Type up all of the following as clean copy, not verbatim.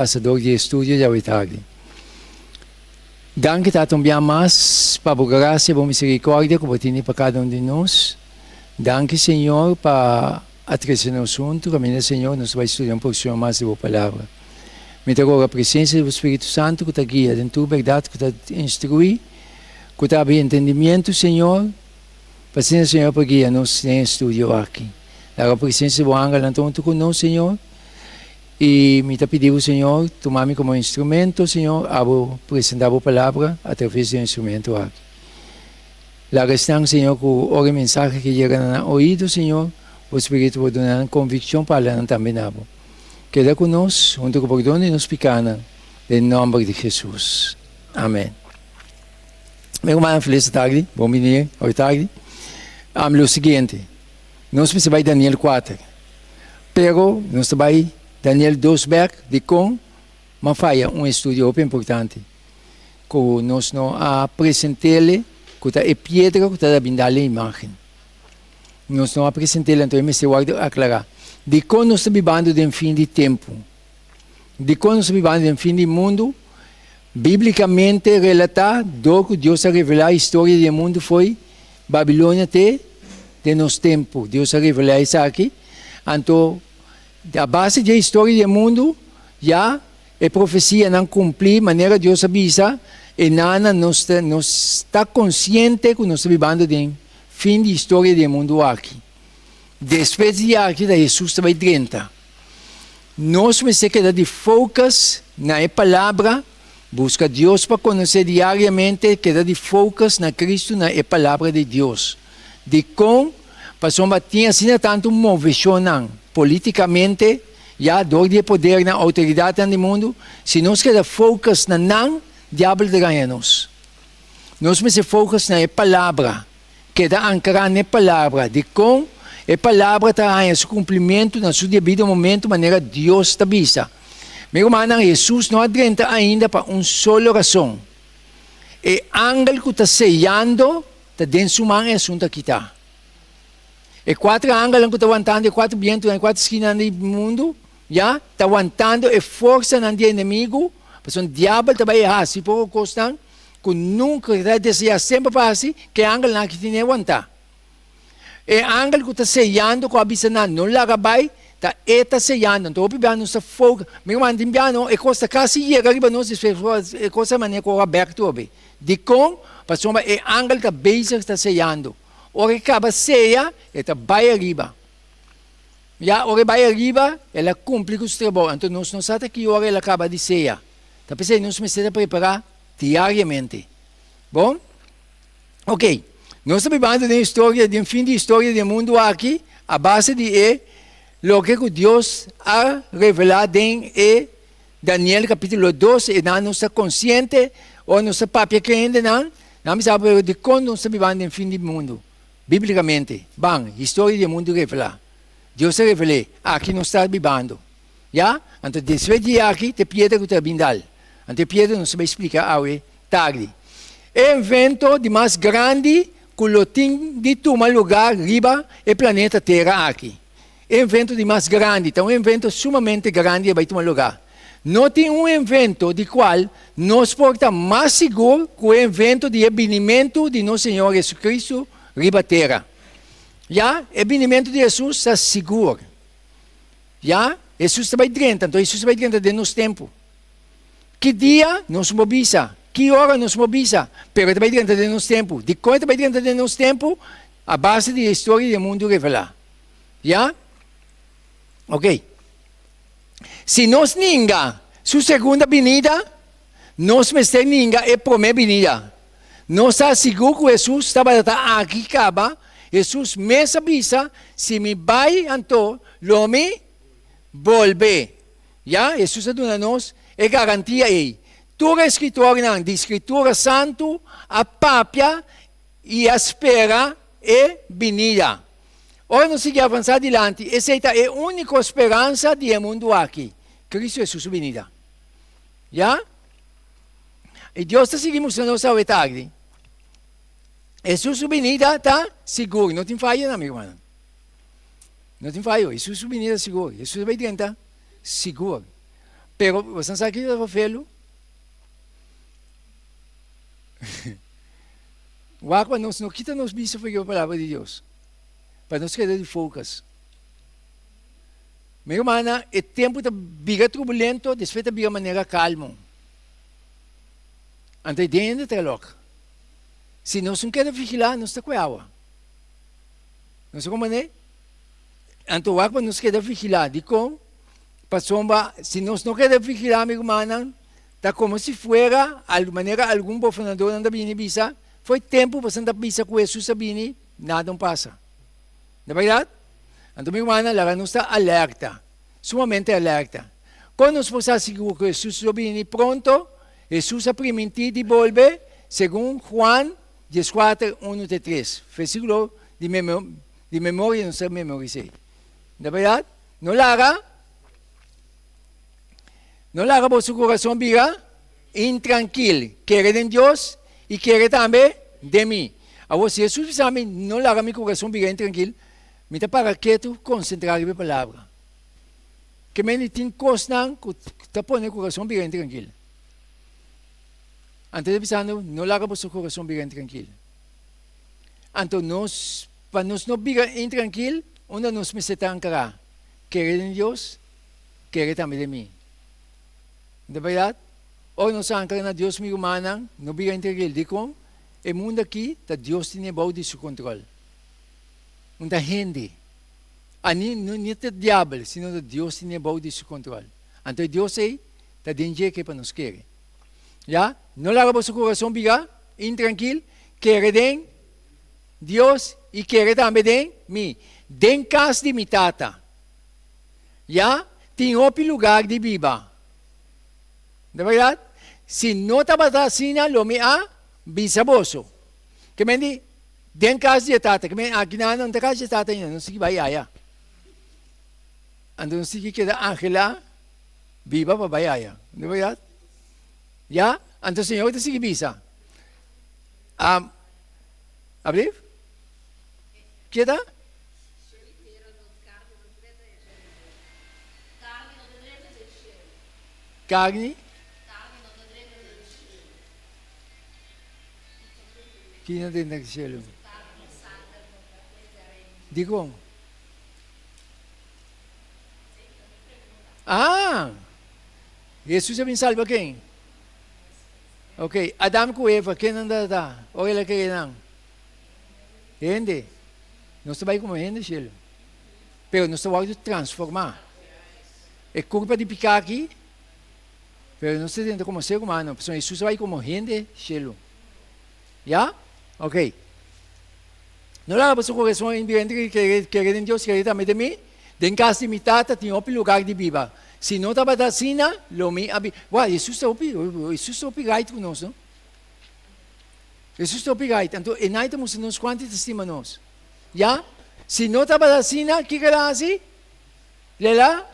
Passador de estudio de hoy tarde. Danke a também mais para a graça e a misericórdia que você tem para cada de nós. Danke, Senhor, para atrazer nosso assunto. Caminha, Senhor, nós vamos estudar pouquinho mais de sua palavra. Me trago a presença do Espírito Santo que está guia em tua verdade, que está instrui, que está bem entendimento, Senhor. Paciência, Senhor, para guiar nós em estudo aqui. A presença do anjo então conosco, Senhor. E me pediu, Senhor, tomar-me como instrumento, Senhor, a apresentar a palavra através do instrumento aqui. La questão, Senhor, que o mensagem que chega no ouvido, Senhor, o Espírito vai dar convicção para ela também. Queda conosco, junto com o perdão e nos pecados, em nome de Jesus. Amém. Meu irmão, feliz tarde, bom dia, boa tarde. O seguinte, nós precisamos de Daniel 4, pero nós vai Daniel 2 de com uma falha, estudo bem importante. Que nós não apresentamos, que é pedra que está vindo a imagem. Nós não apresentamos, então, me se guarda aclarar. De como nós estamos vivendo de fim de tempo. De como nós estamos vivendo de fim do mundo, biblicamente relatado, do que Deus a revelar a história do mundo foi Babilônia até de nosso tempo. Deus a revelar isso aqui. Então, a base da história do mundo já é profecia não cumprir, maneira Deus avisa, e nada nós está consciente que nós estamos vivendo de fim de história do mundo aqui. Depois de aqui, da Jesus vai 30. Nós me se queda de focus na palavra, busca Deus para conhecer diariamente, queda de focus na Cristo, na palavra de Deus. De como, para tinha assim tanto movição politicamente, já dor de poder na autoridade no mundo, se nós queda focus na não, diabo ganha-nos. Nós me se focus na palavra, queda ancorar na palavra, de como a palavra está em seu cumprimento, na sua devido momento, maneira Deus está vista. Meu irmão, Jesus não adianta ainda para uma só razão. O ángel que está sellando, está dentro do mão, é assunto que está. E 4 ângulos que estão aguantando, e 4 ventos, e 4 esquinas do mundo, já, está aguantando a força do inimigo, porque o diabo está bem errado, se for costar, que nunca vai desejar sempre para assim, que ângulo não que tem que aguentar. E ângulo que está sellando, que avisa não larga bem, está sellando, então o piano está fogo, meu irmão, o piano, é coisa quase chega arriba, não se fez, é coisa maneira que o aberto, de com, porque o ângulo está bem, está sellando. Ora acaba ceia, ela vai arriba. Já, ora vai arriba, ela cumpre com os trabalhos. Então, nós não sabemos que hora ela acaba de ceia. Então, pensei, nós precisamos preparar diariamente. Bom? Ok. Nós estamos vivendo de história, de um fim de história do mundo aqui, a base de o que Deus ha revelado em Daniel capítulo 12, e não está consciente, ou não está papia que ainda não sabe de como nós estamos vivendo no fim do mundo. Biblicamente, bem, história do mundo revelar. Deus se revelou, aqui nós estamos vivendo. Já? Então, depois de aqui, tem pedra que está vindo. Então, pedra não se vai explicar hoje, tarde. É um evento de mais grande que o tem de tomar lugar riba e planeta Terra aqui. É um evento de mais grande, então é um evento sumamente grande e vai tomar lugar. Não tem um evento de qual nós porta mais seguro que o evento de vinimento de nosso Senhor Jesus Cristo riba terra. Já, o vinimento de Jesus está seguro. Já, Jesus vai dentro, então Jesus vai dentro de nosso tempo. Que dia nos mobiliza? Que hora nos mobiliza? Pero vai dentro de nosso tempo. De quanto vai dentro de nosso tempo? A base da história do mundo revelar. Já? Ok. Se nós ninguém, sua segunda vinda, nós não temos ninguém é primeira vinda. Nós estamos seguros que Jesus estava aqui, acaba. Jesus me avisa, se me vai, então, lo me volve. Já? Jesus está nos é garantia aí. Toda a escritura, de escritura santo, a pápia e a espera é vinda. Ora, nós seguimos avançar adiante. Essa é a única esperança do mundo aqui. Cristo Jesus vinda. Já? E Deus está seguindo mostrando essa tarde. Jesus vinda está seguro. Não tem falha, não, meu irmão. Não tem falha. Jesus vinda seguro. Jesus vai tentar seguro. Pero você sabe que eu falo? Para nós não quita nos bichos foi a palavra de Deus. Para nós quedar de focus. Meu irmão, é tempo de biga turbulento, desfeita de biga maneira calmo. Ante dentro de reloj. Se nós não queremos vigilar, nós está com água. Não sei como é? Então, para nós queremos vigilar, de como? Se nós não queremos vigilar, meu irmão, está como se fuera, de maneira algum governador anda bem bisa, foi tempo para você andar bisa com Jesus sabine, nada não passa. Não é verdade? Então, meu irmão, lá nós está alerta, sumamente alerta. Quando nós possamos segurar que Jesus sabine pronto, Jesus a permitir de volver, segundo Juan 14, 1-3, versículo de memória, não sei memorizar. Não é verdade? Não larga vosso coração, biga, intranquilo, quer de Deus e quer também de mim. Agora, se Jesus sabe, não larga meu coração, biga, intranquilo, me dá para quieto, concentrar na palavra. Que me tem coisa que está pondo o coração, biga, intranquilo. Antes de pensar, não larga vosso coração, biga, intranquilo. Então, para nós não biga, intranquilo, onde nós me setamos, quer de Deus, quer também de mim. De verdade? Ou nós ancora na Deus, meu irmão, não biga intranquilo. De como? O mundo aqui, Deus tem bom de seu controle. Não é gente. Não é o diabo, sino Deus tem bom de seu controle. Então, Deus é, está dentro que para nós querer. Já? Não larga vosso coração, biga, intranquilo, quer de Deus e quer também de mim. Den casa de mitata. Já? Tem outro lugar de viva. De verdade? Se não está batacina, lo me a bisaboso. Que me di, den casa de tata, que me aqui não está casa de tata ainda, não sei que vai aí. Então, não sei que queda Angela, viva para vai aí. De verdade? Já? Então, Senhor, está seguindo bisa. Abrir? Queda? Carne? Chi non dentro al cielo? Di come? Ah! Jesus é salva quem? Ok. Adam com Eva, quem não dá? Ou ela que não? Gente. Nós trabalhamos como gente, cielo. Pero nós trabalhamos de transformar. É culpa de picar aqui. Pero não se tenta como ser humano. Porque Jesus vai como gente, cielo. Já? Ok. Não lá para o coração independente que quer em Deus, quer também de mim. Den casa de mi tata tem outro lugar de viva. Se não está batacina, lo me abi. Uau, Jesus está opigado conosco, não? Jesus está opigado. Então, e nós temos uns quantos testemunhos. Já? Se não está batacina, o que ela assim? Lela?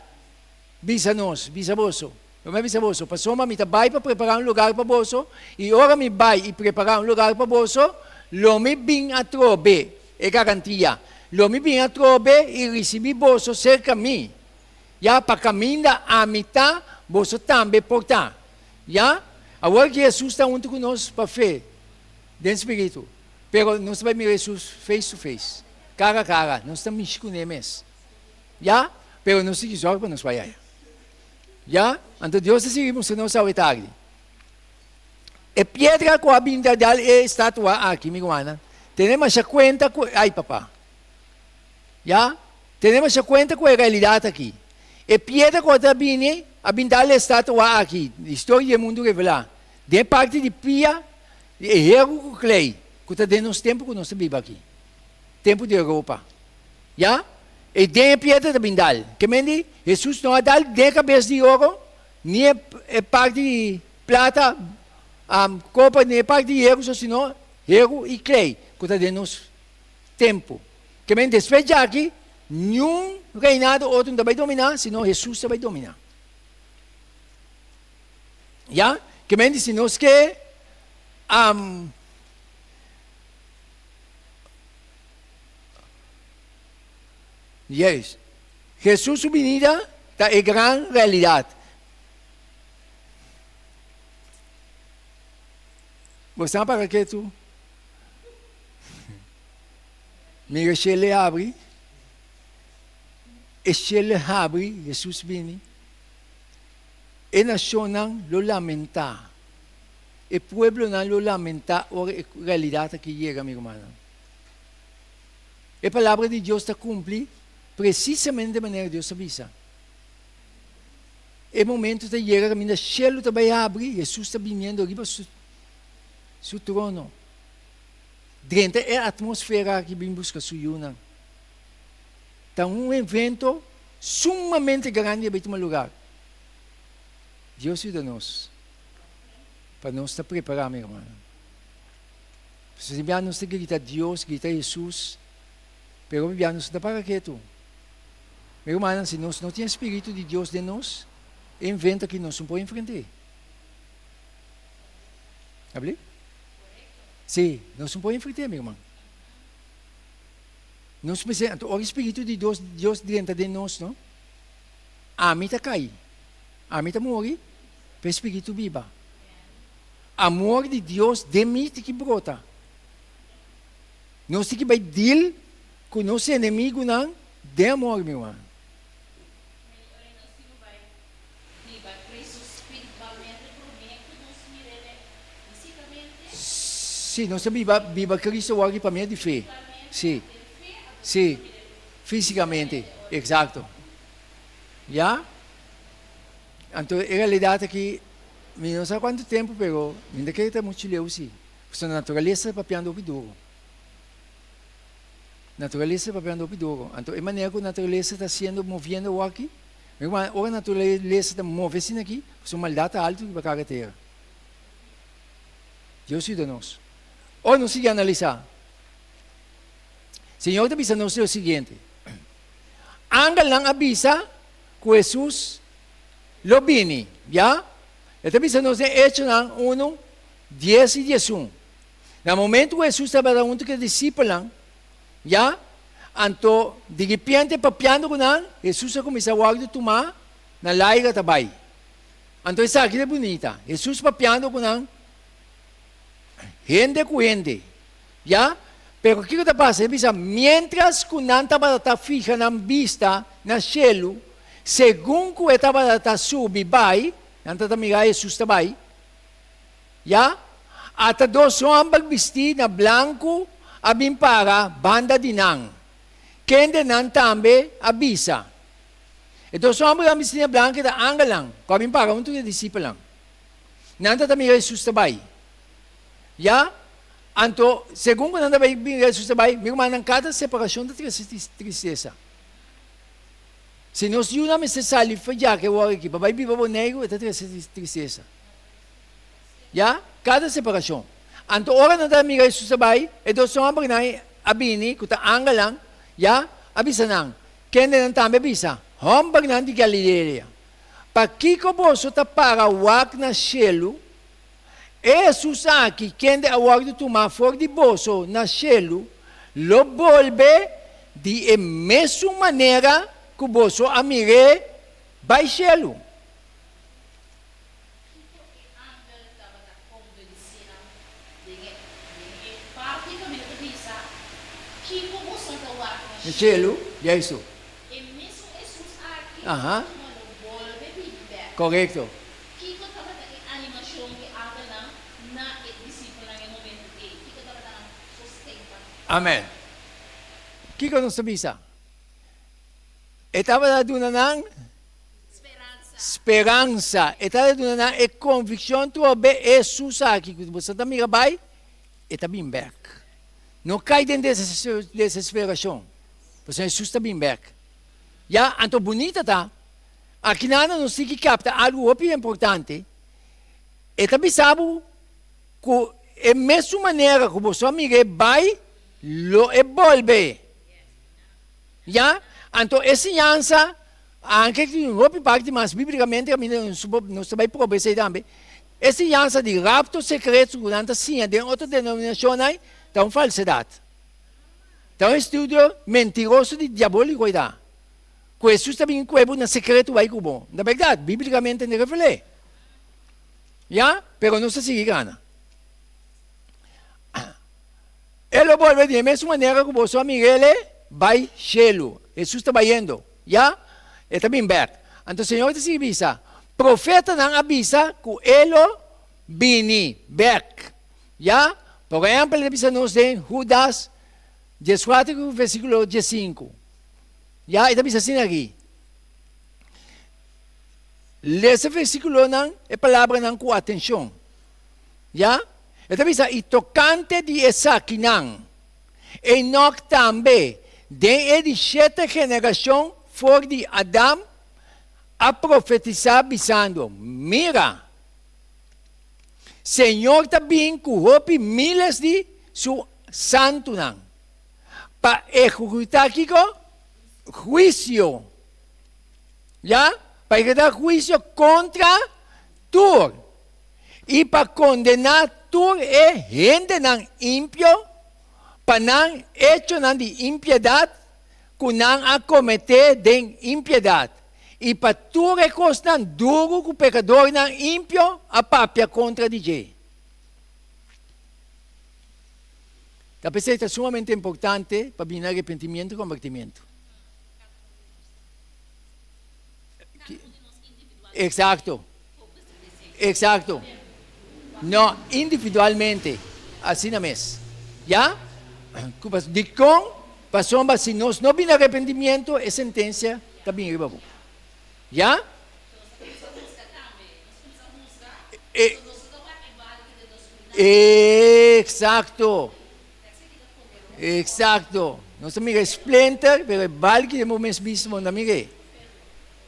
Bisa-nos, bisa-boso. Não é bisa-boso. Passou, me vai para preparar lugar para boso. E ora me vai e preparar lugar para boso. Lo me vim a trobe. É garantia. Lo me vim a trobe e recebi boso cerca de mim. Já, para caminhar a mitad, você também portar. Já? Agora que Jesus está junto conosco para fé, dentro do Espírito. Pero nós vamos ver Jesus face to face. Cara a cara. Nós estamos mexendo com ele mesmo. Já? Pero nós seguimos para nós vai. Já? Então Deus está seguindo nós ao tarde. E pedra com a binda dela é estátua aqui, meu irmão. Temos já conta com... Ai, papá. Já? Temos já conta com a realidade aqui. E piedra contra bine, a bindale estátua aqui, história do mundo revelar. De parte de pia, de erro com clay, que está dentro dos tempos que nós vivemos aqui. Tempo de Europa. Já? E de piedra da bindale. Que me Jesus não dá de cabeça de ouro, nem parte de plata, copa, nem parte de erro, senão erro e clay, que está dentro dos tempos. Que me despeja aqui, nenhum reinado outro não vai dominar, senão Jesus vai dominar. Já? Que me diz, nós que yes. Jesus, sua venida, é grande realidade. Você para que tu? Mira, se ele abre, e se ele abre, Jesus vini, e nação não lo lamenta, e pueblo não lo lamenta, ora a realidade que chega, meu irmão. A palavra de Deus está cumpre precisamente da maneira que Deus avisa. É momento de chegar, quando o céu também abre, Jesus está vindo arriba seu trono. Dentro é a atmosfera que vem buscar sua yuna. Então, evento sumamente grande para tomar lugar. Deus ajuda-nos para nós estar preparados, meu irmão. Se nós gritar Deus, gritar Jesus, pero nós não para que tu. Meu irmão, se nós não temos Espírito de Deus de nós, inventa que nós não podemos enfrentar. Sabe? Sim, nós não podemos enfrentar, meu irmão. Nós precisamos, o Espírito de Deus dentro de nós, não? A mim está cair, a mim está morrer, para o Espírito viva. Amor de Deus de mim que brota. Nós temos que vai deal com nosso inimigo, não? De amor, meu irmão. Sim, nós viva Cristo hoje para mim é de fé. Sim. Sim. Fisicamente. Exato. Já? Então, a realidade é que, não sei quanto tempo, mas ainda que está muito leu, sim. Porque a natureza está papiando o duro. A natureza está papiando o duro. Então, a maneira que a natureza está sendo movendo aqui, a natureza está movendo aqui, porque a maldade está alta para a carretera. Deus ajuda-nos. Ou não se analisar. O Senhor está avisando-nos o seguinte. Angal lang avisa que Jesus lo vini. Já? Ele está avisando-nos em Hechos 1, 10 e 11. No momento que Jesus estava junto com os discípulos, já? Então, de repente, papiando com ele, Jesus começou a tomar na laira também. Então, essa aqui é bonita. Jesus papiando com ele, gente com gente. Já? Pero o que está passando? Mientras que não estava fija na vista, no cielo, segundo que estava subir, vai, não estava mirar Jesus também, já? Até dois homens vestidos na branco, abim para banda de nang. Quem de nang também avisa. E dois homens vestidos na branco, está angalang, abim para um dos discípulos. Não estava mirar Jesus também. Já? Então, segundo nanda vai Jesus também, meu irmão, cada separação da tristeza. Se nós não me sali já que o aqui, vai viver o negro, é tristeza. Já? Cada separação. Então, ora nanda amiga Jesus também, e dois homens na abini, que está angalang, já? Abisa nang. Quem não também avisa? Hombag nang de Galileia. Para que o bolso está para o wak na cielo, Jesus aqui, quem de awag de tomar fora de bolso na cielo, lo volve de mesma maneira que o bolso amire vai cielo. No cielo, é isso. Aham. Correto. Amen. O que nós sabia? Estava dando ng esperança. Estava dando ng convicção tu obe Jesus aqui. Você também vai, está bem back. Não cai dentro dessa desesperação. Porque Jesus está bem back. Já, então bonita tá. Aqui nada não se capta algo bem importante. Está pensando que é a mesma maneira que você amigo vai lo evolve. Já? Então, essa ensinança, anche que não é parte, mas biblicamente, não se vai provar também. Essa ensinança de rapto secreto, durante a ciência, de outra denominação, é uma falsidade. Então, é um estudo mentiroso de diabólico. Que Jesus também cuebo no secreto vai cubo. Na verdade, biblicamente, não refere. Já? Pero não se sigue gana. Ele volve de mesma maneira que você, Miguel, vai chelo. Jesus está indo. Já? Ele está bem back. Então, o Senhor te avisa. Profeta não avisa que ele vini back. Já? Por exemplo, ele avisa-nos em Judas 14, versículo 15. Já? Ele avisa assim aqui. Esse versículo não é palavra não com atenção. Já? Ele avisa, e tocante de Isaac não. Enoch também, de 7 geração, for de Adão, a profetizar avisando, mira, Senhor também corrompe miles de su santo não, para executar aqui juízo, já? Para executar juízo contra tu, e para condenar tu e gente não ímpio, para não hecho não de impiedade, que não a cometer de impiedade. E para tu recostar duro que o pecador não ímpio, a papia contra DJ. A pessoa é sumamente importante para vir arrependimento e convertimento. Exato. Exato. Não, individualmente. Assim mesmo. Já? De com, passou, se nós não vimos arrependimento, é sentença também é bom. Já? Exato. Exato. Nossa amiga Splinter, pero vale que o mesmo amiga.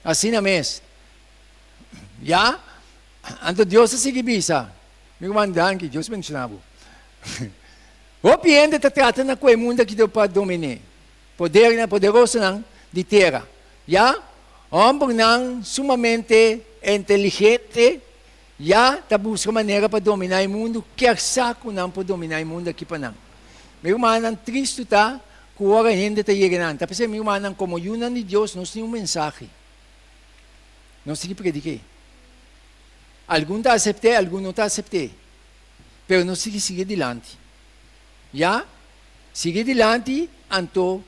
Assim mesmo. Já? Então Deus se avisa. Meu mandante, Deus mencionava. O piente está tratando com o mundo que Deus pode dominar. Poderoso não, de terra. Já? Homem não, sumamente inteligente, já está buscando maneira para dominar o mundo, quer saco não para dominar o mundo aqui para não. Meu irmão, triste está, que a hora ainda está chegando. Está pensando, meu irmão, como uma de Deus, nós temos mensagem. Nós temos que predicar. Alguns está aceitar, alguns não está aceitar. Mas nós temos que seguir adiante. Já? Seguir adiante, então,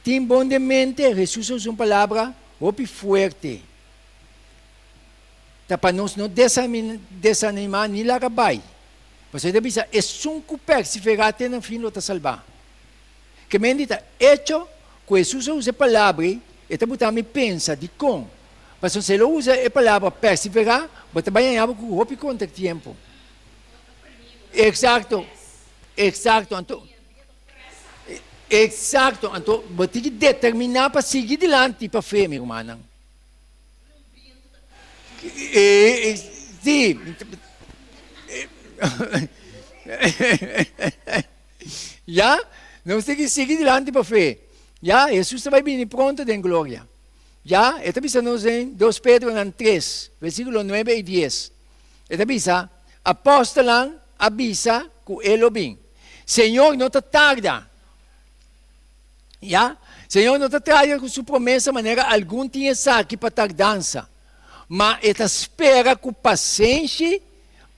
tem bom de mente, Jesus usa uma palavra, muito forte. Para nós não desanimar nem lá vai. Você deve dizer, é um que perseverar até no fim, para salvar. Que me diz, hecho, que Jesus usa a palavra, e também me pensa de como. Mas se ele usa a palavra perseverar, você vai ganhar com o contra tempo. Exato. Exato. Exato. Então, você tem que determinar para seguir adiante para a fé, meu irmão. Sim. Já? Nós temos que seguir adiante para a fé. Já? Jesus vai vir pronto em glória. Já? Ele está em 2 Pedro 3, versículo 9 e 10. Ele está apóstolo avisa que ele vem. Senhor, não te tarda. Já? Senhor, não te tarda com sua promessa, maneira algum tinha aqui para tardança. Mas ele espera com paciência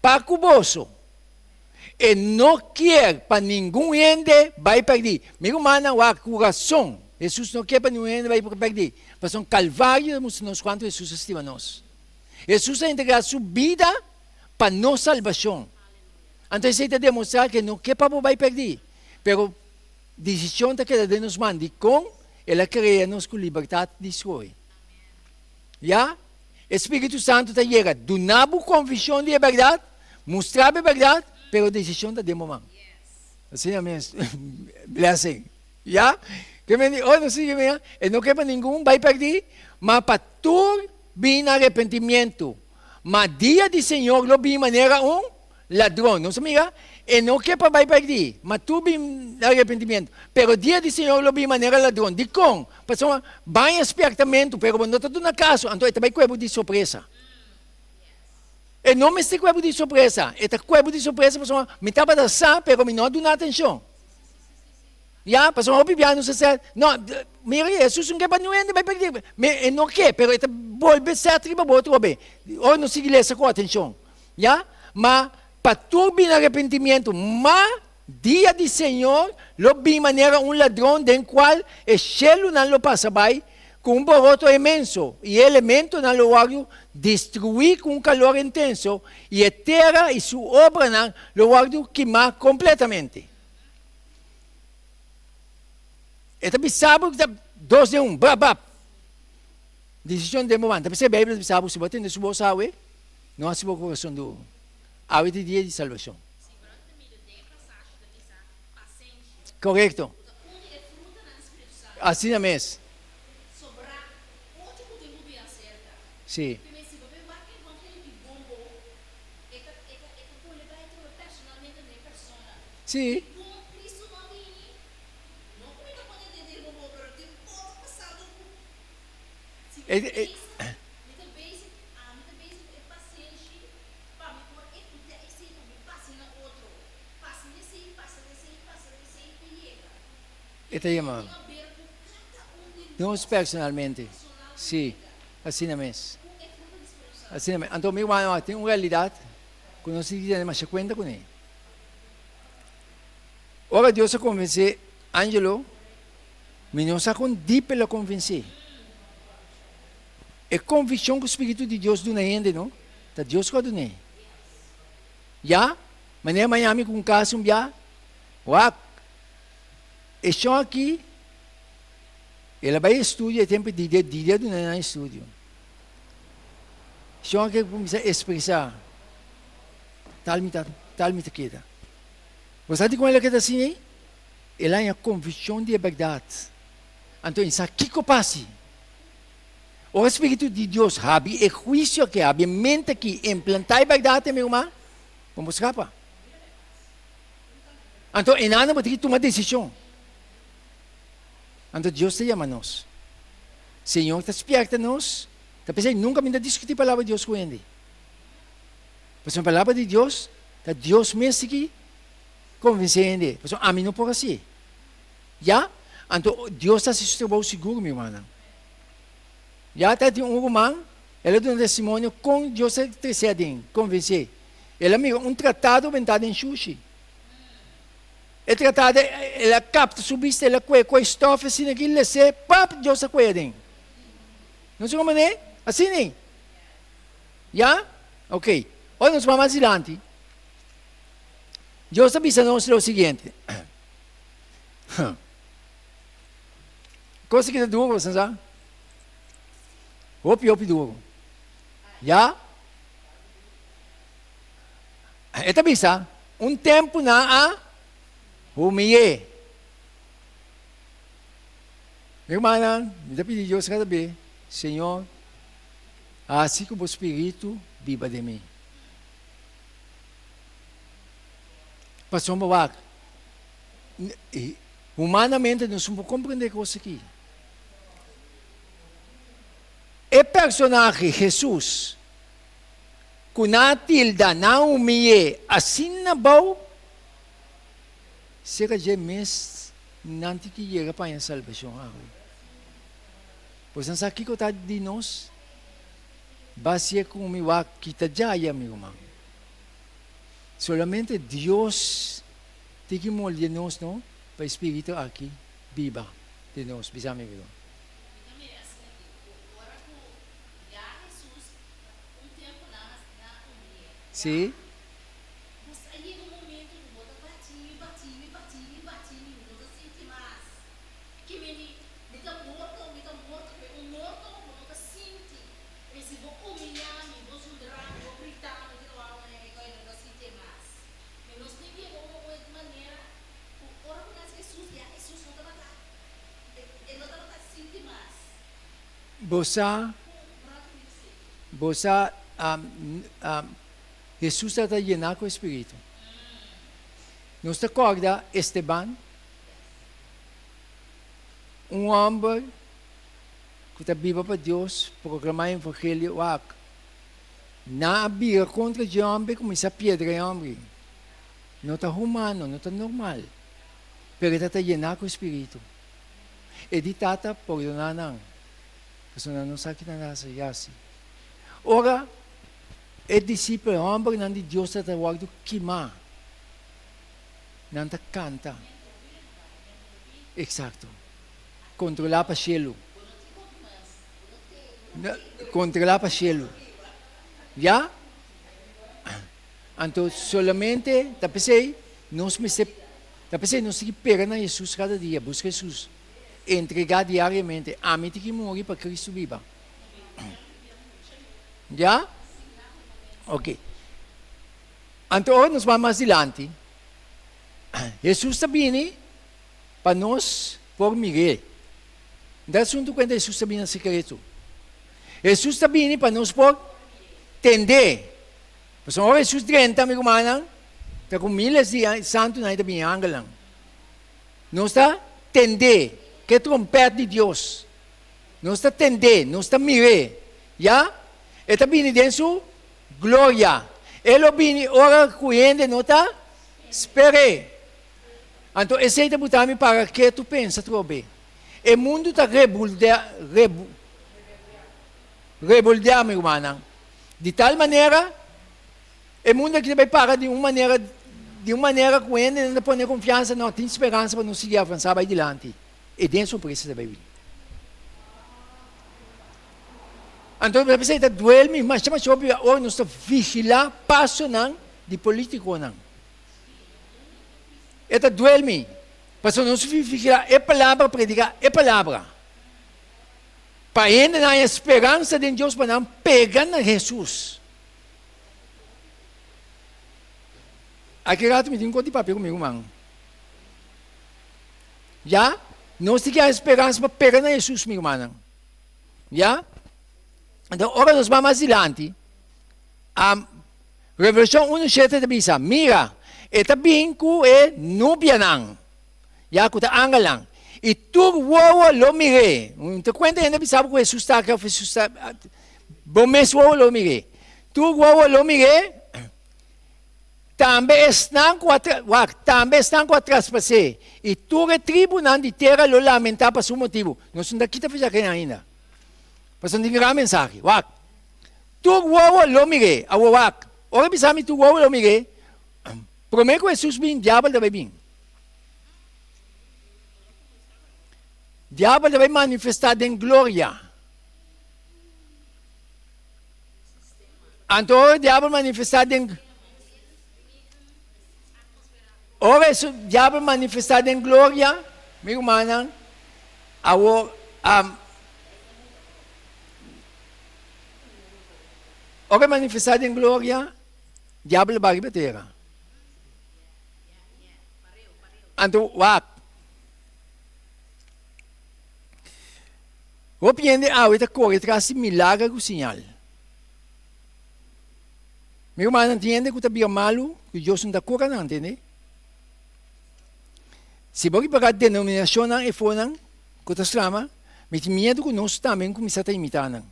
para o bolso. E não quer para ninguém ende vai perder. Meu irmão, o coração. Jesus não quer para ninguém vai perder. Mas um calvário, nós quanto Jesus estima nós. Jesus a entregar sua vida para nossa salvação. Então, isso é demonstrar que não quer para vai perder. Pero, a decisão que ele nos manda com, ela cria nos com liberdade de escolher. Já? Espírito Santo está chega, donar a convicção de verdade, mostrar a verdade, pero a decisão está de momento. Assim é mesmo. Blessing. Já? Que me diz, não sei o que não quer para ninguém, vai perder, mas para tu vir arrependimento. Mas dia de Senhor, lo vi maneira ladrão, não sabia? E não quer para vai perder, mas tu vir arrependimento. Pero dia de Senhor, lo vi maneira ladrão. De com, pessoa, vai espertamento, pero quando está na casa, então também cuebo de surpresa. E não me está cuebo de surpresa, está cuebo de surpresa, pessoa, me estava dançando, pero me não dá atenção. Já, pessoal, não sei não, mira, Jesus não quer para ninguém, vai perder. Mas não quer, pero ele volve certo para outro bem. Ou não se lê com atenção. Já, mas para tu vir arrependimento, mas Dia de Senhor, lo vi maneira um ladrão, den qual o cielo não lo passabay, com um boroto imenso, e elemento não lo guardo destruir com um calor intenso, e a terra e sua obra não lo guardo queimar completamente. E também sabe que 2 de 1, bap. Decisão de momento. Tapi sa Bíblia sabe se bater no subo sa awe, não há subo coração do awe de dia de salvação. Correto. Assim é mesmo. Sim. Sim. Ito yung nós personalmente. Sim. Assim é mesmo. Assim é mesmo. Então, meu irmão, tem uma realidade que não se diz mais conta com ele. Ora, Deus a convencer Angelo, mas não se deep pela convencer. É convicção que o Espírito de Deus do ainda, não? Tá Deus que do nem. Já? Mas nem Miami com caso já. Uau. Estão aqui. Ela vai estudar tempo de dia do não estúdio. Estão aqui começar a expressar. Tal me queda. Você sabe como ela queda assim, hein? Ela é a convicção de verdade. Então, isso aqui que passa. O Espírito de Deus sabe, o juízo que sabe, a mente que implantar a verdade, meu irmão, vamos escapar. Então, em nada, vamos ter que tomar decisão. Então, Deus te chama a nós. Senhor, está despierta a nós. Está pensando, nunca me discutir a palavra de Deus com ele. Pois a palavra de Deus, está Deus mesmo que convence ele. Pois a mim não pode assim. Já? Então, Deus está se sustentando seguro, meu irmão. Já está de um irmão, ela deu um testemunho com Deus intercede, convencer. Ela me um tratado vendado em sushi. O tratado, ela capta, subiste, ela com a estofa, assim, aqui, ela se, pap, Deus a cuida. Não sei como é? Assim, né? Já? Ok. Olha, nós vamos mais adiante. Deus avisa-nos o seguinte. Coisa que é duro, você sabe? Opi duro. Já? Esta bisa, um tempo na a humilhe. Meu irmão, me pedir Deus cada vez, Senhor, assim como o Espírito viva de mim. Pastor Mawak, humanamente nós não podemos compreender coisa aqui. O personagem Jesus, que na tilda, na humilhe, assim na bom, será que mês nanti que chega para a salvação. Pois não aqui que está de nós, base com o meu que está já aí, meu irmão. Solamente Deus tem que molde nós, não? Para o Espírito aqui, viva de nós, bisa meu irmão. Sim. Você, Jesus está llenado com o Espírito. Nos recorda Esteban, um homem que está vivo para Deus, proclamar o Evangelho. Na abrir contra o homem, como essa pedra é homem. Não está humano, não está normal. Pero está llenado com o Espírito. E de tata, por não. Kasi não sabe que nada se assim. Ora, o discípulo, o homem não de Deus está guardando queimar. Nanta canta. Exacto. Controlar para cielo. Controlar para cielo. ¿Ya? Então, solamente, tapesei, nós que pega na Jesus cada dia, busca Jesus. Entregar diariamente. A mim tem que morrer para Cristo viva. Já? Ok. Então, agora nós vamos mais adiante. Jesus está vindo para nós por Miguel. Não é assunto quando Jesus está vindo no secreto. Jesus está vindo para nós por tender. Mas agora Jesus 30, amigo mana, está com miles de santos na também angelang. Nós está tender, que trompete de Deus. Nós está tender, nós está mirar. Já? Ele está vindo dentro glória. Ele vem ora cuidando, não está? Espere. Então, esse é o para que tu pensa, trobe. O mundo está reboldeado, meu irmão. De tal maneira, o mundo que vai parar de uma maneira cuidando, não põe confiança, não tem esperança para não seguir avançar vai adiante. E dentro surpresa vai vir. Então, você precisa duelme, mas chama sobre hoje nós estamos vigilar passo não de político não. Eta duelme, para nós vigilar é palavra predicar é palavra. Para ainda na esperança de Deus para não pegar na Jesus. Aqui rato me tem um de papel comigo, mano. Já? Nós temos a esperança para pegar na Jesus, meu irmão. Já? Então, agora nós vamos adiante. A Revelação 1:7 diz, mira, esta binco é nubia nang. Ya, kuta angalang. E tu wawa lo mire. Te cuenta ainda sabe que Jesus está aqui, Jesus está. Bom mês wawa lo mire. Tu wawa lo mire. Também estão com a traspassar. E tu tribunal de terra lo lamentar por seu motivo. Nós não daqui tá fazendo ainda. Mas não tem mensagem. Wak. Tu wawa lo mire. Awak. Ora bisami tu wawa lo mire. Prometo que Jesus vem, diabo também vem. Diabo vai manifestar em glória. Então, o diabo manifestar em ora, o diabo manifestar em glória, meu irmão, ora manifestar em glória, diabo vai repetir. Então, o piende esta corre traz milagre com sinal. Meu irmão entende que está bem malo, que Deus não está curando, não entende? Se você pegar a denominação e for não, que está estrama, mas tem medo que nós também começamos a imitar não.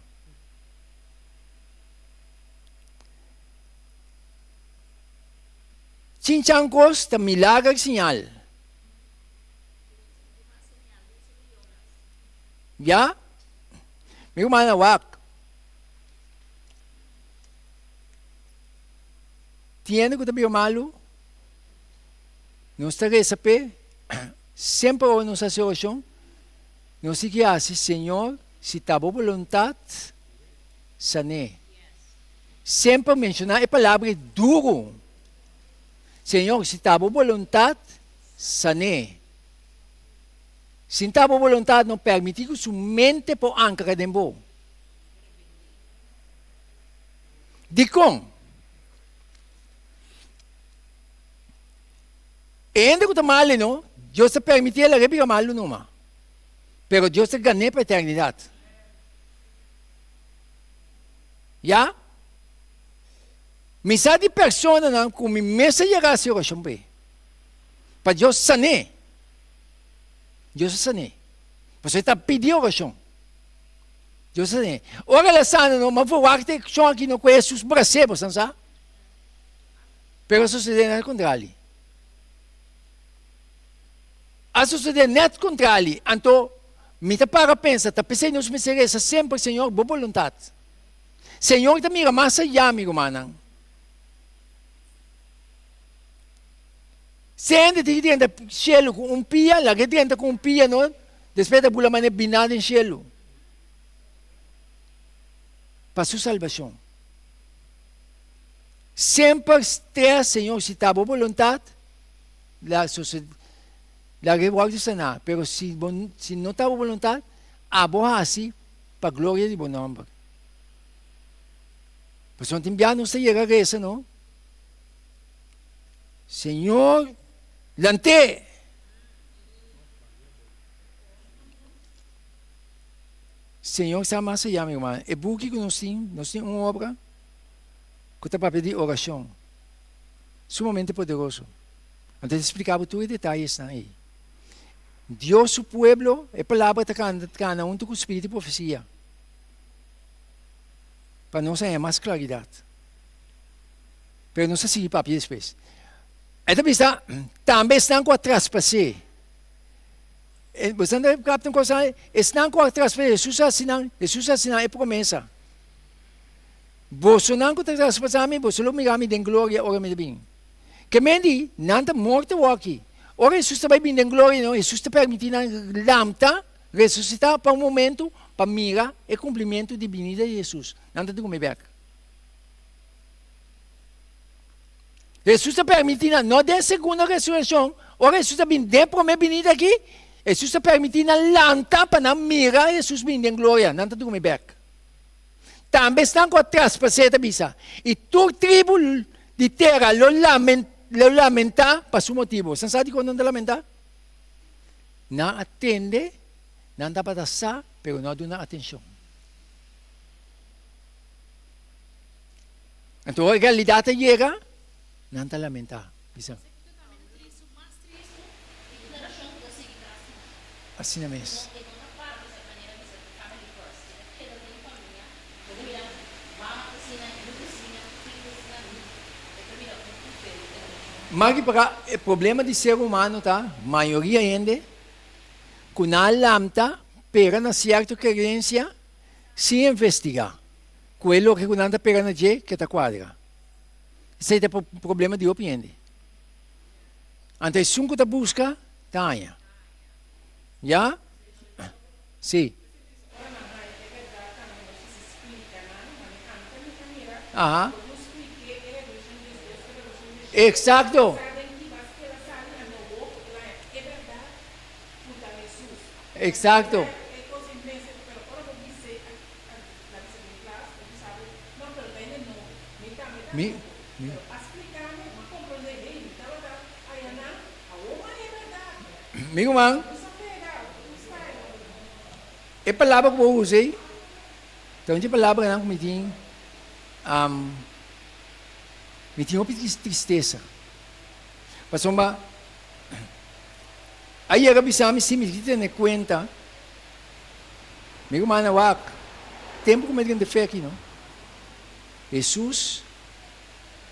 Cinchancos está milagre com sinal. Já? Meu irmão, wak. Tiene que estar malo. Não está a saber. Sempre a nossa oração. Não sei o que hace, Senhor, se está boa vontade, sane. Sempre mencionar a palavra duro. Senhor, se está boa vontade, sane. Se não está boa vontade, não permite que sua mente por ancra de bom. De como? Ainda que está mal, não? Deus te permite ela repetir mal, não? Mas Deus te ganha para a eternidade. Já? Misa de pessoa não, como mesa chegar a ser oração para Deus sanar. Deus sanar. Você está pedindo oração. Deus sanar. Ora ela sana não, mas vou que só aqui não conhece os bracebos, não sabe? Pero sucede ao contrário. A suceder net contrário. Então, me para pensar, está pensando nos misericórdias sempre, Senhor, boa vontade. Senhor, está mira, mais allá, amigo, mano. Sente dentro do cielo com pia, lá que dentro com pia, não? Depois da bula mané binada em cielo. Para sua salvação. Sempre ter, Senhor, se está a boa vontade, la que guarda sanar. Pero se não está a boa vontade, a boa assim, para a glória de bom nome. Pues não tem não se chega a reza, não? Senhor, lante. Senhor, está mais allá, meu irmão. É porque nós temos uma obra que está para pedir oração. Sumamente poderoso. Antes de explicar tudo os detalhes aí. Deus, o pueblo, é palavra que está junto com o Espírito de profecia. Para nós é mais claridade. Mas não se sigue para depois. Também estão com a traspassar. Você não capta uma coisa? Estão com a traspassar. Jesus assina é promessa. Você não com a traspassar, você não me tem glória, ora me bem. Que mendi, não está morto aqui. Ora, Jesus está bem em glória, não? Jesus está permitindo a lâmpada ressuscitar para um momento, para mirar o cumprimento de vinda de Jesus. Não está como ver. Jesus está permitindo, não de segunda ressurreição, ora Jesus está bem de primeira vinda aqui, Jesus está permitindo a lâmpada para não mirar Jesus bem em glória. Não está como ver. Também estão com a traspassada bisa. E tu tribo de terra lo lamenta para seu motivo. Você sabe quando não lamenta? Não atende, não dá para dar, pero não dá atenção. Então a realidade chega, não está lamenta. Assim é mesmo. Mas o problema de ser humano, tá? Maioria ainda, com a lâmpada, pega na certa crença, sem investigar. Quello que não está pegando que está quadra. Esse é o problema de opinião. Antes, se um que busca, tá aí. Já? Sim. Aham. Exacto. Exacto. Mi irmão, é palavra que eu usei. Então, de palavra não me tinha uma tristeza. Passou uma. Aí a bisama se me tem conta. Meu irmão, tempo que me tem de fé aqui, não? Jesus,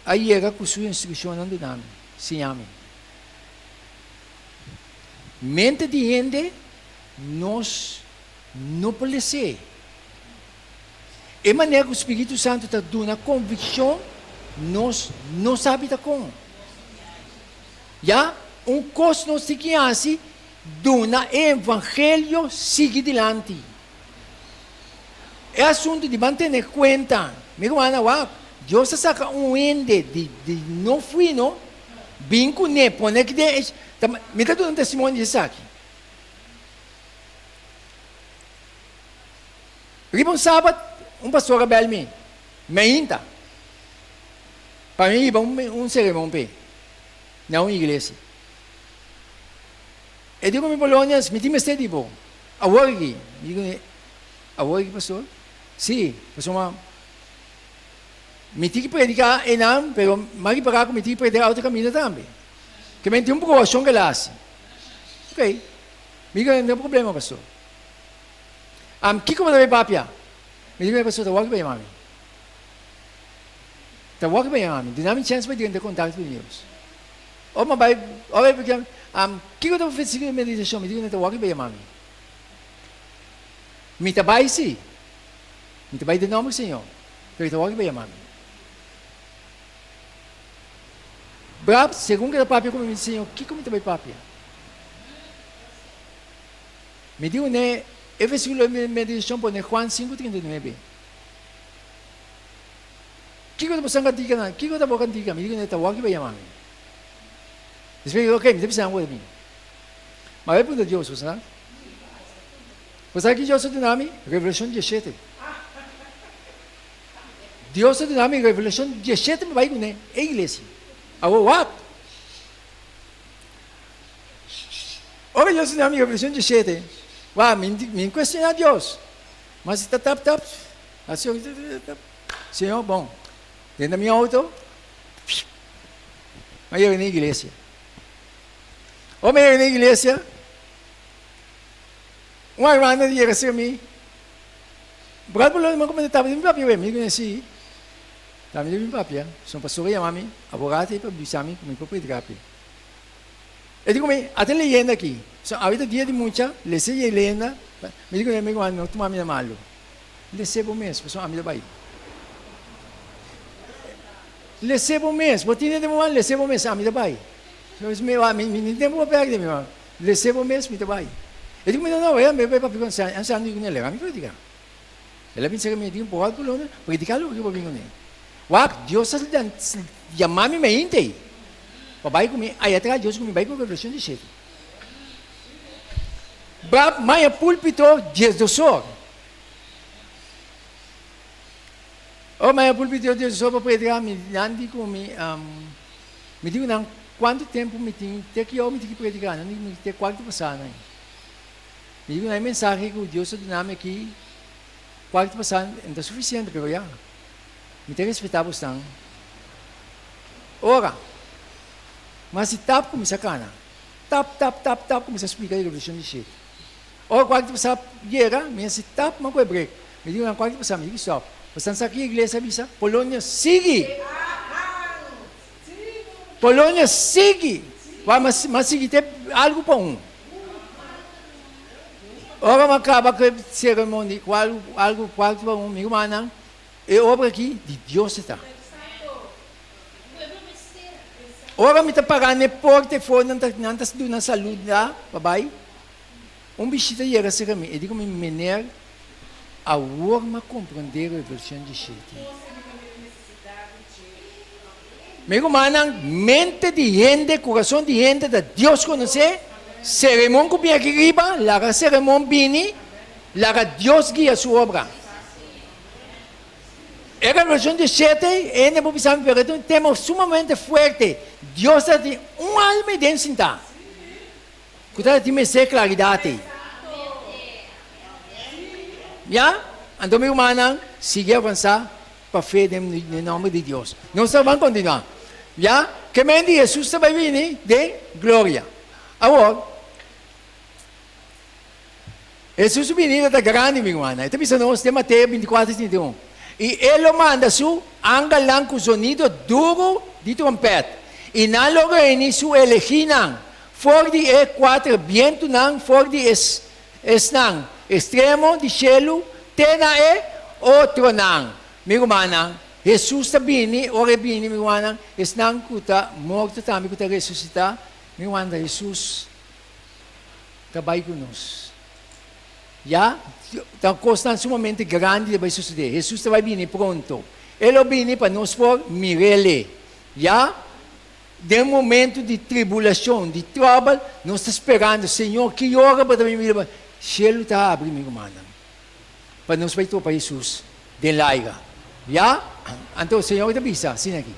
aí era com sua instrução não do nome, se ame. Mente de gente, nós não podemos ser. É maneira que o Espírito Santo está dando a convicção, nós não sabemos como. Já, coisa nós temos que fazer, dona evangelho sigue adiante. É assunto de manter conta. Meu irmão, Deus saca ende de não fui, não? Binco ne, pone que de. Me está dando testemunho disso aqui. Ribon sábado, pastor rebelde me inta. Para mim, um cerimônia, não igreja. E digo, me Polônias, me tinha este tipo. Agora aqui. Digo, agora aqui, pastor? Sim, pastor, me tinha que predicar, mas mais para cá, me tinha que predicar outro caminho também. Que me tem provação que lá. Ok. Não tem problema, pastor. Que como deve papia? Me digo, pastor, tawag ba yung mami? Tawag ba yung mami? Di namin chance ba de contato com Deus? O mabay, porque que eu estou fazendo meditação? Me digo, tawag ba yung mami? Me tabay si. Me tabay de nome, Senhor. Pero tawag ba yung mami? Bravo, segundo que a papia como me ensinou, o que como também papia? Me digo, né, é versículo de meditação por Juan 5:39. Que coisa você cantiga na? Que coisa você cantiga? Me digo, né, tá wagi ba yamami. Después, ok, me deve ser algo de mim. Mas é por Deus, você sabe? Você sabe que Deus é dinâmico? Revelação 17. Deus é dinâmico, Revelação 17 me vai com né, é igreja. Agora, what? Ora, Deus é dinâmico, Revelação 17. Uau, me questiona Deus. Mas está tap. Assim, Senhor, bom. Dentro da minha auto, mas eu na igreja. Ou na igreja, uma irmã disse assim a mim, "Brad, por lá, como estava de papel, eu me conheci. Estava de papel. São pastor e mami, abogado e para bisami, como para pedir papel. Eu digo, até leyenda aqui. Ahorita dia de muita, lese leyenda. Me digo, amigo, não toma minha malo. Lese bom mês, pessoal, a minha vai. Lese bom mês, botinha de bom lese bom mês, a minha vai. Me tempo para perder, meu irmão. Lese bom mês, me vai. Eu digo, não, me vai para pegar, ansa não digo nela, me predicar. Ela pensa que me digo, por algo não, predicar o que eu vou vir com ele. Wak, Deus está chamando me inte. Papai comigo, aí atrás Deus comigo vai com a revelação de jeito. Bab, mas púlpito, Deus do sol. Oh, mas púlpito, Deus do sol para predicar, me andi comigo, me digo não, quanto tempo me tem, até que eu me tenho que predicar, não me tem quanto passar, não. Me digo na mensagem que o Deus é dinâmico aqui, quanto passar, não é suficiente, pero já. Me tem que respeitar bastante. Ora, mas se tap começa a cana, tap, começa a explicar a revolução de jeito. Ora, quando você chega, me se tap, mas vai break. Me digo, quando você me diz, stop. Você está aqui, a igreja avisa, Polônia, sigue. Polônia, sigue. Mas sigue, tem algo para um. Ora, mas acaba com a cerimônia, algo para um, meu irmão, é obra aqui de Deus está. Ora, me está pagando por telefone, não está dando saúde lá, papai. Bisita chega assim a mim, eu digo, menino, a forma compreender a versão de jeito. Meu irmão, mente de gente, coração de gente, da Deus conhecer, cerimônia que vem aqui riba, lá cerimônia vem, lá Deus guia a sua obra. A revelação de sete é um tema sumamente forte. Deus tem alma dentro de nós. Que tem que claridade. Já? Então, meu irmão, siga avançar para a fé em nome de Deus. Nós vamos continuar. Já? Que mente Jesus vai vir de glória. Agora, Jesus vem da grande, meu irmão. Então, nós temos Mateus 24:31. E ele manda su angalang com sonido duro de trompete. E na logo su eleginan. For de quatro viento nang, for de nang. Extremo de cielo, tena outro nang. Meu irmão, Jesus está bem, ora bem, meu irmão, nang kuta, morto também kuta ressuscitar. Meu irmão, Jesus trabalha conosco. Já? Então, coisa sumamente grande vai suceder. Jesus vai vir pronto. Ele vai vir para nos por mirele. Já? De momento de tribulação, de trouble, nós estamos esperando, Senhor, que hora para também vir? O cielo está abrindo, meu irmão. Para nos vai para Jesus, de laiga. Já? Então, o Senhor está avisa, assim aqui.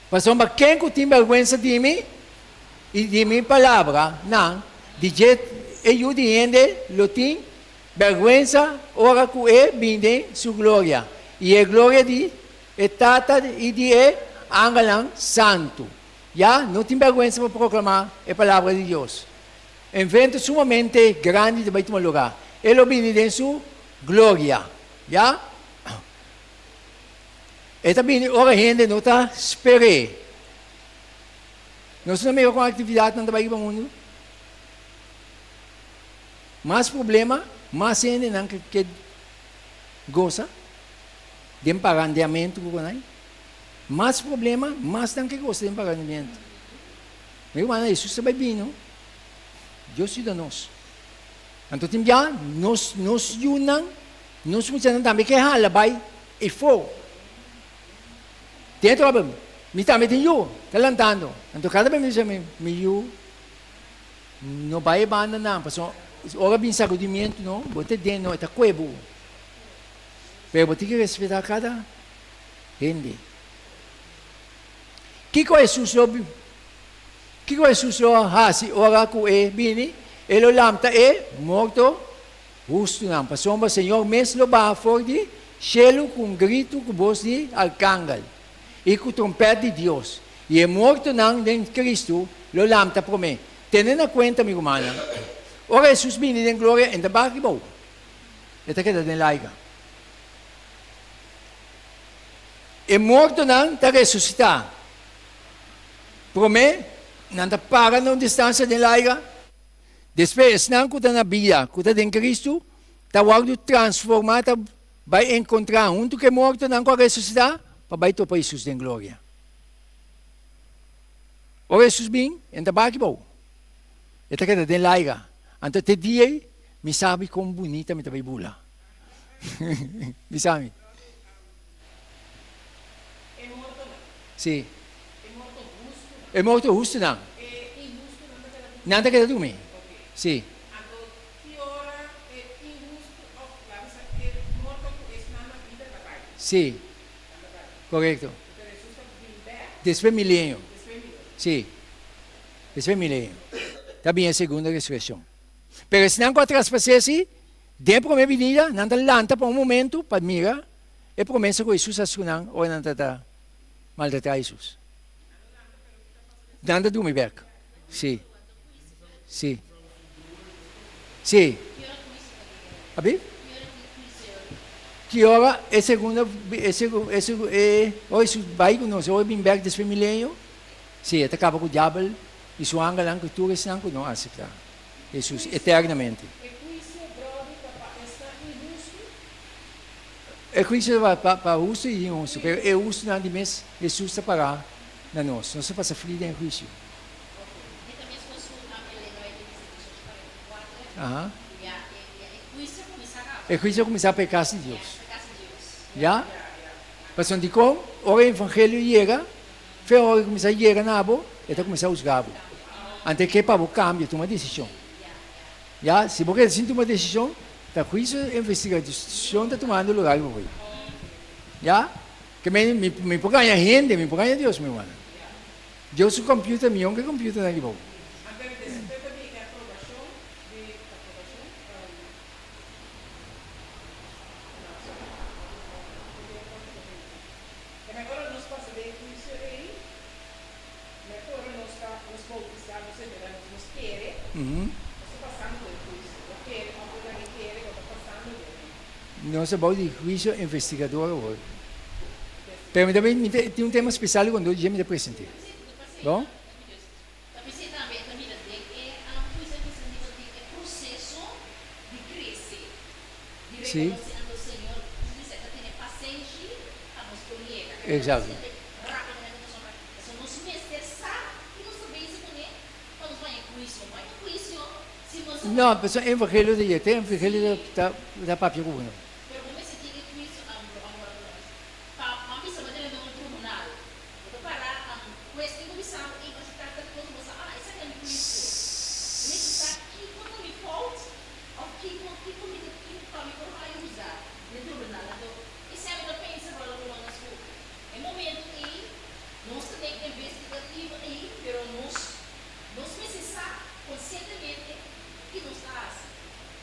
Pastor, mas quem que tem vergonha de mim? E de minha palavra, não. De jeito eu diente, lo tem vergüenza, ora que é vinde sua glória. E a glória de tata e de angalang santo. Já? Não tem vergüenza para proclamar a palavra de Deus. Evento sumamente grande de tomar lugar. Ele vinde em sua glória. Já? E também, ora, gente não está esperando. Nós não temos com atividade no trabalho do mundo. Mais problema, mais gente não que goza de emparandamento, mais problema, mais não que gosta de pagamento. Meu irmão, Jesus também vino. Deus ajuda nós. Então, nós unam, nós funcionamos também que halabay e fogo. Dentro da Bíblia, me também tem eu, talantando. Então, cada vez me eu, não vai banda não, porque ora bem sacudimento, não, bote dentro, está cuebo. Pero bote que respeitar cada gente. Que é Jesus soube? Que é Jesus hasi ora ku bini, ele lamta morto, justo não. Passou o Senhor mesmo ba for de cielo com grito com voz de arcángel e com trompete de Deus. E é morto não de Cristo, lo lamta por mim. Tendo na conta, amigo mana, ora Jesus bini em glória em tabaki bom. Esta que da laiga. É morto não está ressuscitar. Por mim, não está para na distância de laiga. Depois, não está na vida, está em Cristo, está algo transformado, vai encontrar junto que é morto não com a ressuscitar, para to para Jesus em glória. O Jesus bem, em tabaki bom. Esta que da laiga. Então, te dia, me sabe como bonita me também bula. Me sabe? Sim. É morto justo não? Nada que da dormir. Sim. Sim. Correto. Después milênio. Sim. Después milênio. Também é a segunda ressurreição. Mas se não traspasser assim, dentro da minha vida, não está lanta para um momento, para mirar, e promessa que Jesus assumiu, ou não está maltratar Jesus. Nada do meu verco. Sim. Sim. Sim. Abi? Que hora é segunda, hoje vai conosco, hoje vem back desse milênio. Sim, até acaba com o diabo, e sua anga lá, que tu não aceitar. Jesus, eternamente. É Cristo para justo e injusto, mas é justo na dimensão, Jesus está para nós. Nós passa frio em juízo. É Cristo começar a pecar de Deus. Já? Mas onde como, o evangelho chega, foi a hora que começa a chegar na boa, então começa a usar. Antes que para o cambio, toma decisão. Já? Se você sente uma decisão, está Cristo investigação está tomando lugar para você. Já? Que me pode ganhar gente, me pode ganhar Deus, meu irmão. Deus o computer, meu que computer na bom. Nós vamos de juízo investigador hoje. Mas também tem um tema especial quando eu já me apresentei. Bom? Sim. Exato. Não, mas o evangelho de Jesus, o evangelho da papel comum.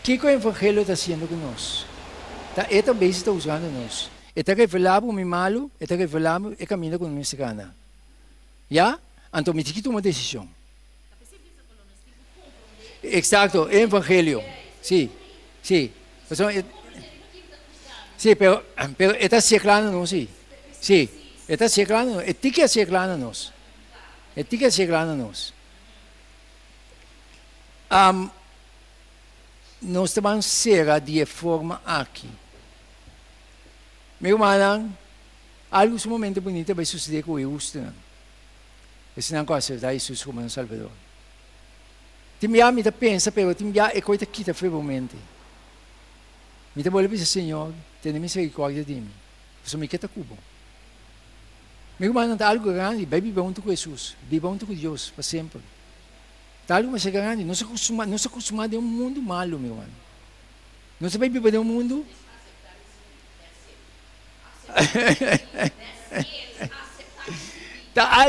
O que o Evangelho está fazendo conosco? Ele também está usando nós. Ele está revelando o meu malo, ele está revelando e caminha com a nossa gana. Já? Então, me tem que tomar uma decisão. Exato, o Evangelho. Sim, sim. Sim, pero ele está chegando nós, sim. Sim, ele está chegando, ele tem que chegar nós. Ele tem que chegar nós. Nós estamos ser de forma aqui. Meu irmão, algo sumamente bonito vai suceder com o gusto. E se não aceitar Jesus como um Salvador. Timbia me pensa, pero timbia é coisa que friamente. Me te vuelve Senhor, tenha misericórdia de mim. Você me quer cubo. Meu irmão, está algo grande, vai viver junto com Jesus, viver junto com Deus, para sempre. Está algo mais grande, não se acostuma de um mundo malo, meu irmão. Não se vai viver de um mundo... Está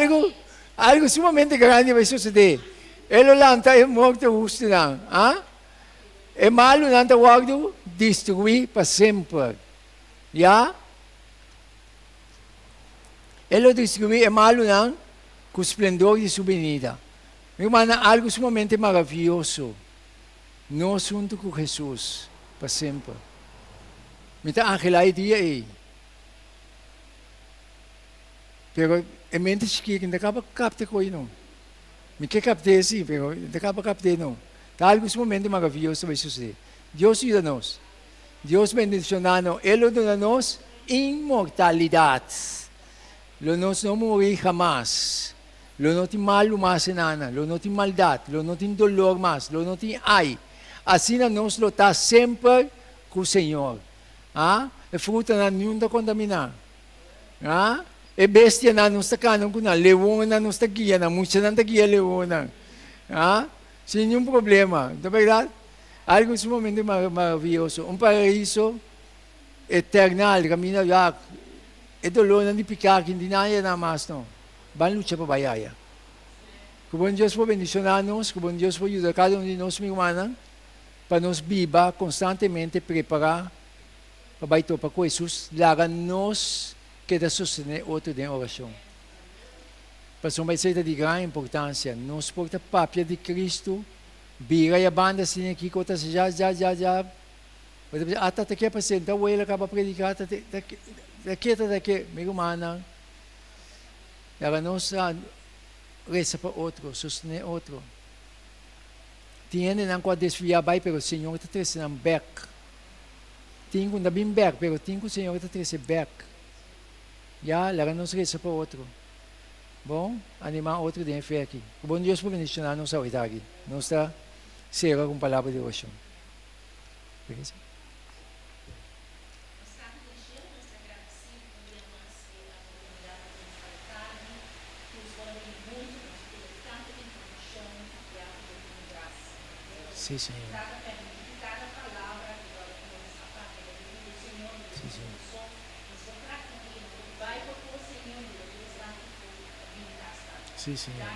algo sumamente grande vai suceder. Ele lá está morto, justo não. É malo, não está guardo, destruir para sempre. Já? Ele destruir é malo, não? Com o esplendor de sua venida. Meu irmão, algo sumamente maravilhoso. Nós junto com Jesus, para sempre. Então, angelai dia aí. Pero, é mente que não acaba captar com ele, não. Me quer captar sim, pero não acaba captar, não. Tá algo sumamente maravilhoso vai suceder. Deus ajuda-nos. Deus bendicionando. Ele dá-nos imortalidade. Lo nos não morrer jamás. Lo não tem mal mais nada. Lo não tem maldade. Lo não tem dolor mais. Lo não tem ai. Assim nós lo está sempre com o Senhor. É fruta na não está contaminada. É bestia na não está canon com na. Leão na não está guia. Na muita não está guia leão na. Sem nenhum problema. Não é verdade? Algo sumamente maravilhoso. Paraíso eternal. Camina lá. É dolor não de picar, que não é nada mais, não. Vai lutar para baiaia. Que bom Deus for bendicionar-nos, que bom Deus for ajudar cada um de nós, minha irmã, para nos viva constantemente preparar para baito para com Jesus, larga-nos que da sostener outro de oração. Para isso vai ser de grande importância. Nos porta papia de Cristo, vira a banda assim aqui, cota já. Até aqui a paciente, o ele acaba predicar, daqui, meu irmão, ela não sabe, reza para outro, sostener outro. Tiene não pode desviar bem, pero o Senhor está trazendo back. Tinha ainda bem back, pero tinha o Senhor está trazendo back. Já, ela não reza para outro. Bom, animar outro de fé aqui. O bom Deus por bendicionar nos a aqui. Não está cega com palavra de oração. Beleza? Sim, Senhor. Sim, Senhor. Sim, Senhor.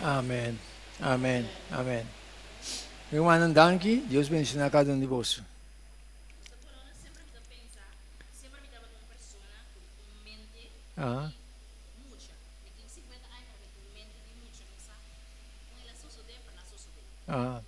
Amém. Amém. Amém. Meu irmão, danke. Deus bendiga a cada um de vocês. Ah. Ah.